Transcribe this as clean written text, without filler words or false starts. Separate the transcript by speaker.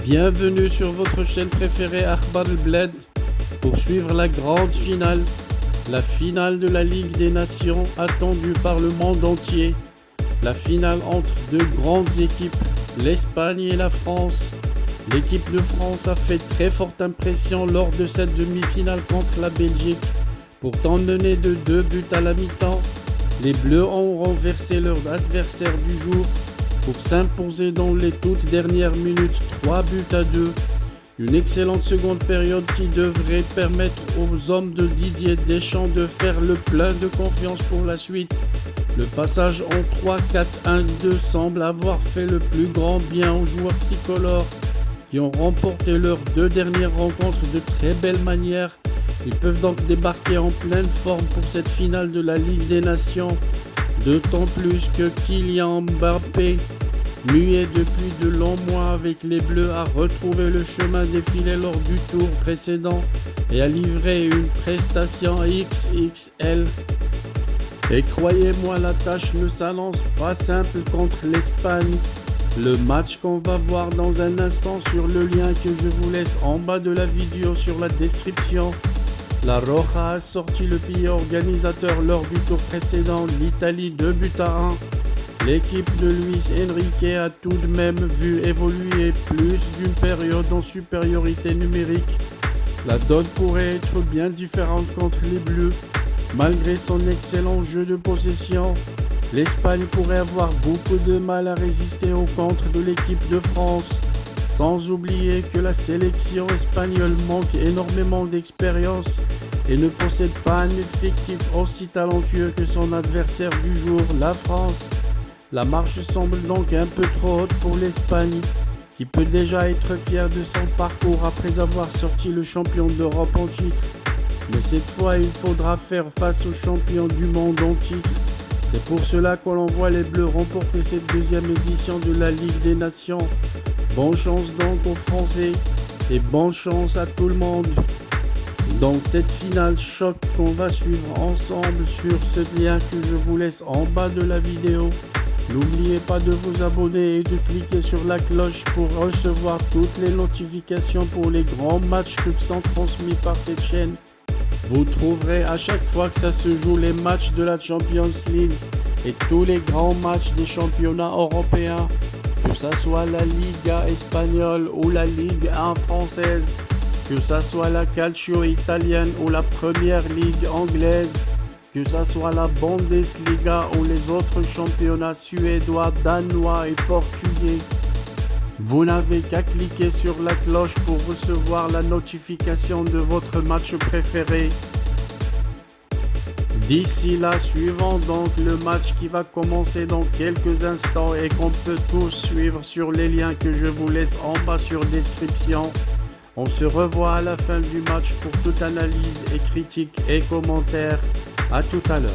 Speaker 1: Bienvenue sur votre chaîne préférée Akhbar El Bled pour suivre la grande finale, la finale de la Ligue des Nations attendue par le monde entier. La finale entre deux grandes équipes, l'Espagne et la France. L'équipe de France a fait très forte impression lors de cette demi-finale contre la Belgique. Pourtant menés de 2 buts à la mi-temps, les Bleus ont renversé leur adversaire du jour pour s'imposer dans les toutes dernières minutes 3 buts à 2. Une excellente seconde période qui devrait permettre aux hommes de Didier Deschamps de faire le plein de confiance pour la suite. Le passage en 3-4-1-2 semble avoir fait le plus grand bien aux joueurs tricolores qui ont remporté leurs 2 dernières rencontres de très belle manière. Ils peuvent donc débarquer en pleine forme pour cette finale de la Ligue des Nations. D'autant plus que Kylian Mbappé, muet depuis de longs mois avec les Bleus, a retrouvé le chemin défilé lors du tour précédent et a livré une prestation XXL. Et croyez-moi, la tâche ne s'annonce pas simple contre l'Espagne. Le match qu'on va voir dans un instant sur le lien que je vous laisse en bas de la vidéo sur la description. La Roja a sorti le pays organisateur lors du tour précédent, l'Italie 2 buts à 1. L'équipe de Luis Enrique a tout de même vu évoluer plus d'une période en supériorité numérique. La donne pourrait être bien différente contre les Bleus. Malgré son excellent jeu de possession, l'Espagne pourrait avoir beaucoup de mal à résister au contre de l'équipe de France. Sans oublier que la sélection espagnole manque énormément d'expérience et ne possède pas un effectif aussi talentueux que son adversaire du jour, la France. La marche semble donc un peu trop haute pour l'Espagne, qui peut déjà être fière de son parcours après avoir sorti le champion d'Europe en titre. Mais cette fois, il faudra faire face au champion du monde en titre. C'est pour cela qu'on envoie les Bleus remporter cette deuxième édition de la Ligue des Nations. Bonne chance donc aux Français et bonne chance à tout le monde dans cette finale choc qu'on va suivre ensemble sur ce lien que je vous laisse en bas de la vidéo. N'oubliez pas de vous abonner et de cliquer sur la cloche pour recevoir toutes les notifications pour les grands matchs qui sont transmis par cette chaîne. Vous trouverez à chaque fois que ça se joue les matchs de la Champions League et tous les grands matchs des championnats européens, que ça soit la Liga espagnole ou la Ligue 1 française, que ça soit la Calcio italienne ou la Première Ligue anglaise, que ça soit la Bundesliga ou les autres championnats suédois, danois et portugais. Vous n'avez qu'à cliquer sur la cloche pour recevoir la notification de votre match préféré. D'ici là, suivons donc le match qui va commencer dans quelques instants et qu'on peut tous suivre sur les liens que je vous laisse en bas sur description. On se revoit à la fin du match pour toute analyse et critique et commentaires. À tout à l'heure.